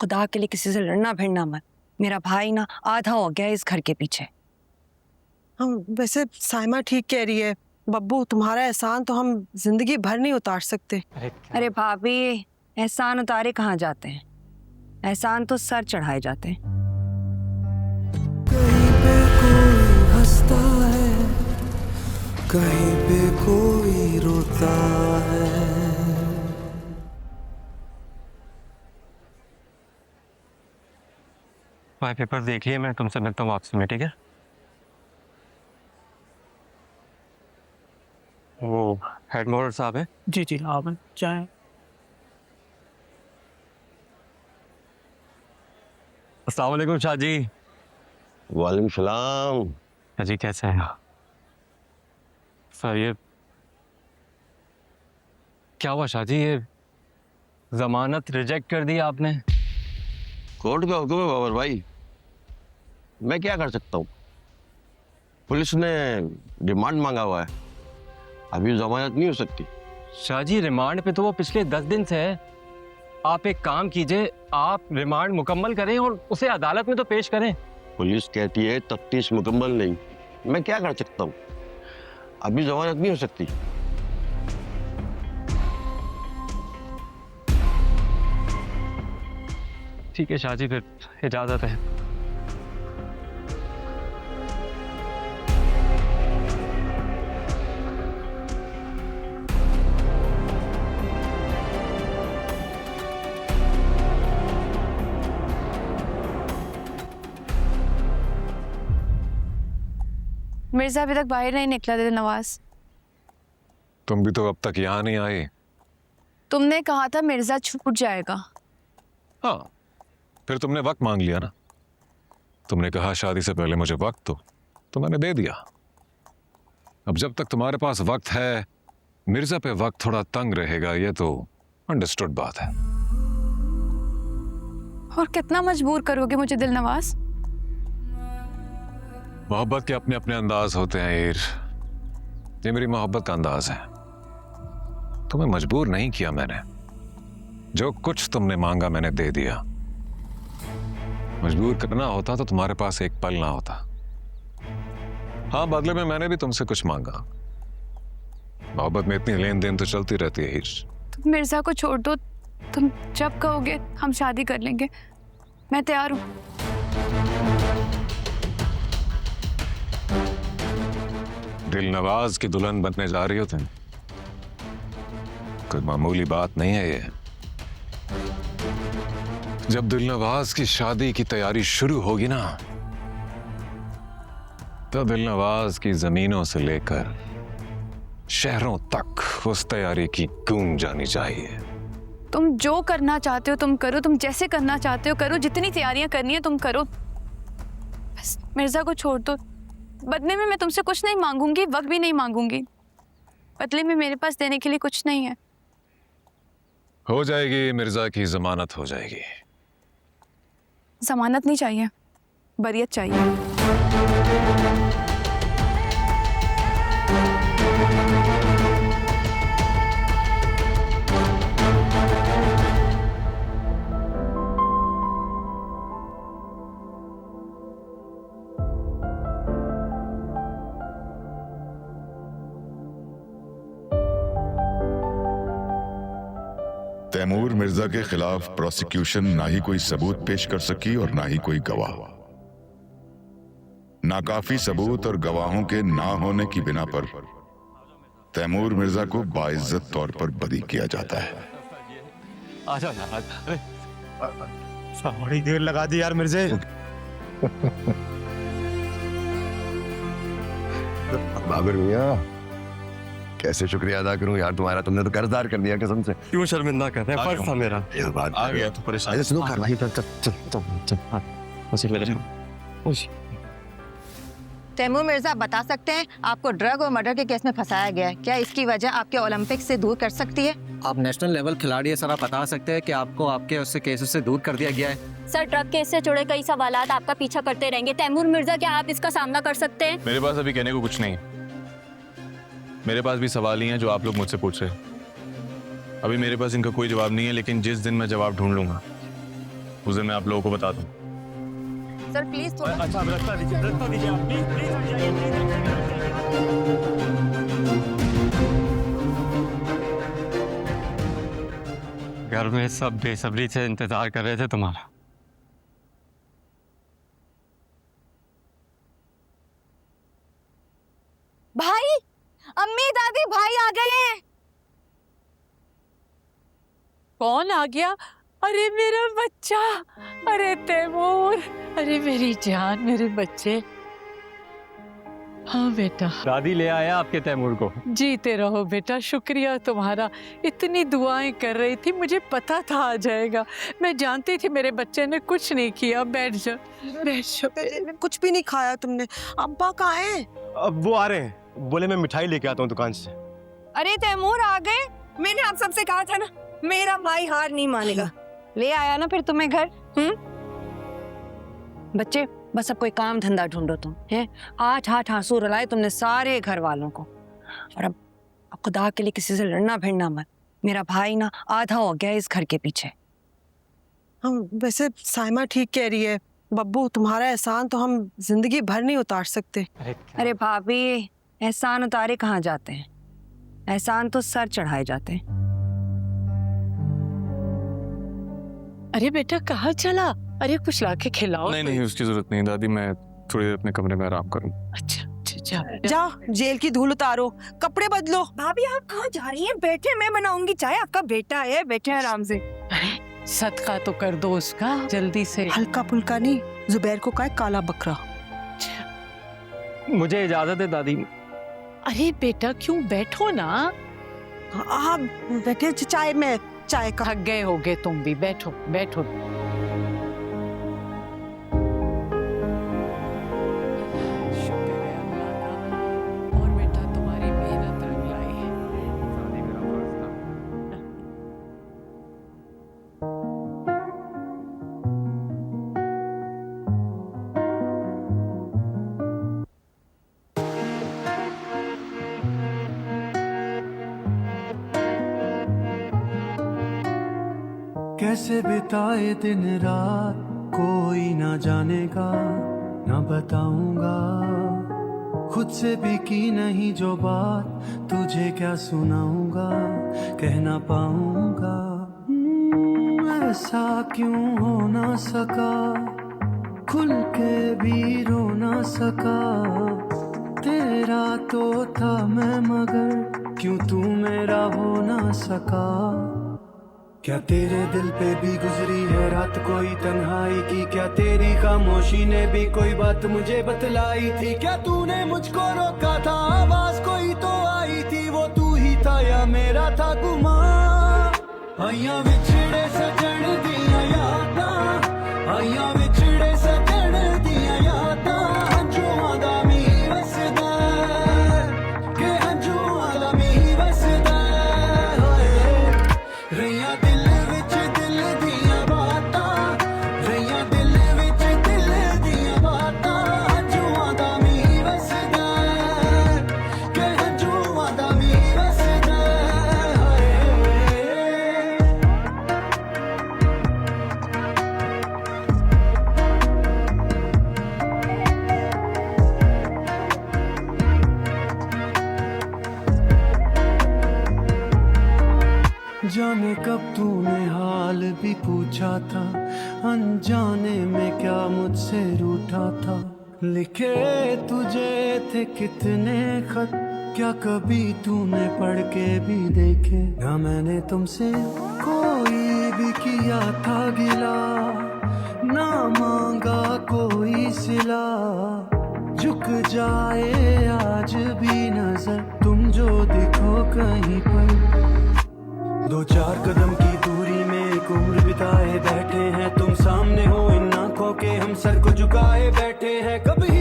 खुदा के लिए किसी से लड़ना भिड़ना मत। मेरा भाई ना आधा हो गया इस घर के पीछे। हम वैसे साइमा ठीक कह रही है बब्बू, तुम्हारा एहसान तो हम जिंदगी भर नहीं उतार सकते। अरे भाभी, एहसान उतारे कहाँ जाते हैं, एहसान तो सर चढ़ाए जाते हैं। कहीं पे कोई हंसता है, कहीं पे कोई रोता है। भाई पेपर देख लिए, मैं तुमसे मिलता हूँ वापसी में, ठीक है? वो हेड मोहर साहब है? जी जी, आप चाहें। अस्सलाम वालेकुम शाह जी। वालेकुम सलाम। शाह जी कैसे हैं? सर ये क्या हुआ शाह जी, ये जमानत रिजेक्ट कर दी आपने? कोर्ट का हुक्म है बाबर भाई, मैं क्या कर सकता हूँ? पुलिस ने डिमांड मांगा हुआ है, अभी जमानत नहीं हो सकती। शाह जी रिमांड पे तो वो पिछले 10 दिन से है। आप एक काम कीजिए, आप रिमांड मुकम्मल करें और उसे अदालत में तो पेश करें। पुलिस कहती है तफ्तीश मुकम्मल नहीं, मैं क्या कर सकता हूँ? अभी जमानत नहीं हो सकती। ठीक है शाह जी, फिर इजाजत है। मिर्जा अभी तक बाहर नहीं निकला दिल नवाज। तुम भी तो अब तक यहाँ नहीं आई। तुमने कहा था मिर्जा छूट जाएगा। हाँ, फिर तुमने वक्त मांग लिया ना। तुमने कहा शादी से पहले मुझे वक्त दो, तो मैंने दे दिया। अब जब तक तुम्हारे पास वक्त है, मिर्जा पे वक्त थोड़ा तंग रहेगा, ये तो अंडरस्टूड बात है। और कितना मजबूर करोगे मुझे दिल नवाज? मोहब्बत के अपने अपने अंदाज होते हैं ईर। ये मेरी मोहब्बत का अंदाज है। तुम्हें मजबूर नहीं किया मैंने, जो कुछ तुमने मांगा मैंने दे दिया। मजबूर करना होता तो तुम्हारे पास एक पल ना होता। हाँ, बदले में मैंने भी तुमसे कुछ मांगा। मोहब्बत में इतनी लेन देन तो चलती रहती है हीर। तुम मिर्जा को छोड़ दो, तुम जब कहोगे हम शादी कर लेंगे, मैं तैयार हूं। दिल नवाज की दुल्हन बनने जा रही हो तुम? कोई मामूली बात नहीं है ये। जब दिल नवाज की शादी की तैयारी शुरू होगी ना, तो दिल नवाज की जमीनों से लेकर शहरों तक उस तैयारी की गूंज जानी चाहिए। तुम जो करना चाहते हो तुम करो, तुम जैसे करना चाहते हो करो, जितनी तैयारियां करनी है तुम करो, बस मिर्जा को छोड़ दो। बदले में मैं तुमसे कुछ नहीं मांगूंगी, वक्त भी नहीं मांगूंगी। बदले में मेरे पास देने के लिए कुछ नहीं है। हो जाएगी, मिर्जा की जमानत हो जाएगी। जमानत नहीं चाहिए, बरियत चाहिए। तैमूर मिर्जा के खिलाफ प्रोसिक्यूशन ना ही कोई सबूत पेश कर सकी और ना ही कोई गवाह। नाकाफी सबूत और गवाहों के ना होने की बिना पर तैमूर मिर्जा को बाइज्जत तौर पर बरी किया जाता है। आजा यार, बड़ी देर लगा दी यार मिर्जे। बाबर मियां, कैसे शुक्रिया अदा करूं यार तुम्हारा, तुमने तो कर्जदार कर दिया कसम से। क्यों शर्मिंदा कर रहे हैं? फर्ज था मेरा। ये बात आ गया तो परेशान। सुनो कार्रवाई तैमूर मिर्जा, बता सकते हैं आपको ड्रग और मर्डर के केस में फंसाया गया है, क्या इसकी वजह आपके ओलंपिक से दूर कर सकती है? आप नेशनल लेवल खिलाड़ी है सर, आप बता सकते हैं कि आपको आपके उससे केसों से दूर कर दिया गया है? सर, ड्रग केस से जुड़े कई सवालात आपका पीछा करते रहेंगे। तैमूर मिर्जा, क्या आप इसका सामना कर सकते हैं? मेरे पास अभी कहने को कुछ नहीं। मेरे पास भी सवाल ही हैं जो आप लोग मुझसे पूछ रहे हैं। अभी मेरे पास इनका कोई जवाब नहीं है, लेकिन जिस दिन मैं जवाब ढूंढ लूंगा उस दिन मैं आप लोगों को बता दूं। सर प्लीज थोड़ा अच्छा रास्ता दीजिए आप प्लीज प्लीज हट जाइए घर में सब बेसब्री से इंतजार कर रहे थे तुम्हारा। भाई, अम्मी दादी भाई आ गए हैं। कौन आ गया? अरे मेरा बच्चा, अरे तैमूर, अरे मेरी जान, मेरे बच्चे। हाँ बेटा। दादी ले आया आपके तैमूर को। जीते रहो बेटा, शुक्रिया तुम्हारा। इतनी दुआएं कर रही थी, मुझे पता था आ जाएगा। मैं जानती थी मेरे बच्चे ने कुछ नहीं किया। बैठ जा, बैठ जा। कुछ भी नहीं खाया तुमने। अब्बा कहाँ हैं? अब वो आ रहे हैं, बोले मैं मिठाई लेके आता हूँ दुकान से। अरे तैमूर आ गए। मैंने आप सबसे कहा था ना, मेरा भाई हार नहीं मानेगा। ले आया ना फिर तुम्हें घर। बच्चे बस अब कोई काम धंधा ढूंढो तुम, हैं? 8 आंसू रुलाए तुमने सारे घर वालों को, और अब खुदा के लिए किसी से लड़ना भिड़ना मत। मेरा भाई ना आधा हो गया इस घर के पीछे। हम वैसे साइमा ठीक कह रही है बब्बू, तुम्हारा एहसान तो हम जिंदगी भर नहीं उतार सकते। अरे भाभी, एहसान उतारे कहाँ जाते हैं? एहसान तो सर चढ़ाए जाते हैं। अरे बेटा कहाँ चला? अरे कुछ लाके खिलाओ। नहीं नहीं, उसकी जरूरत नहीं दादी, मैं थोड़ी देर अपने कमरे में आराम करूं। अच्छा जा जा, जेल की धूल उतारो, कपड़े बदलो। भाभी आप कहाँ जा रही हैं? बैठे, मैं बनाऊंगी चाय। आपका बेटा है, बैठे आराम से। सदका तो कर दो उसका जल्दी से। हल्का फुल्का नहीं, जुबैर को कहे काला बकरा। मुझे इजाजत है दादी। अरे बेटा क्यों, बैठो ना। आप बैठे, चाय में चाय का। थक गए होगे तुम भी, बैठो बैठो। और बेटा तुम्हारी मेहनत रंग लाई है। कैसे बिताए दिन रात कोई ना जानेगा, ना बताऊंगा। खुद से भी की नहीं जो बात, तुझे क्या सुनाऊंगा, कह ना पाऊंगा। ऐसा क्यों हो ना सका, खुल के भी रो ना सका। तेरा तो था मैं मगर, क्यों तू मेरा हो ना सका। क्या तेरे दिल पे भी गुजरी है रात कोई तन्हाई की, क्या तेरी खामोशी ने भी कोई बात मुझे बतलाई थी। क्या तूने मुझको रोका था, आवाज कोई तो आई थी, वो तू ही था या मेरा था गुमा। आइया विछड़े सजन दिया यादा, आइया विछड़े सजन दिया यादा। हंजुआ दा मी वसदा, के हंजुआ दा मी वसदा। रैया दिल विच दिल दिया बातां, रैया दिल विच दिल दिया बातां। हंजुआ दा मी वसदा, के हंजुआ दा मी वसदा। जाने कब तूने हाल भी पूछा था, अनजाने में क्या मुझसे रूठा था। लिखे तुझे थे कितने खत, क्या कभी तूने पढ़ के भी देखे। ना मैंने तुमसे कोई भी किया था गिला, ना मांगा कोई सिला। झुक जाए आज भी नजर, तुम जो दिखो कहीं पर। 2-4 कदम की दूरी में एक उम्र बिताए बैठे हैं, तुम सामने हो इन आंखों के, हम सर को झुकाए बैठे हैं। कभी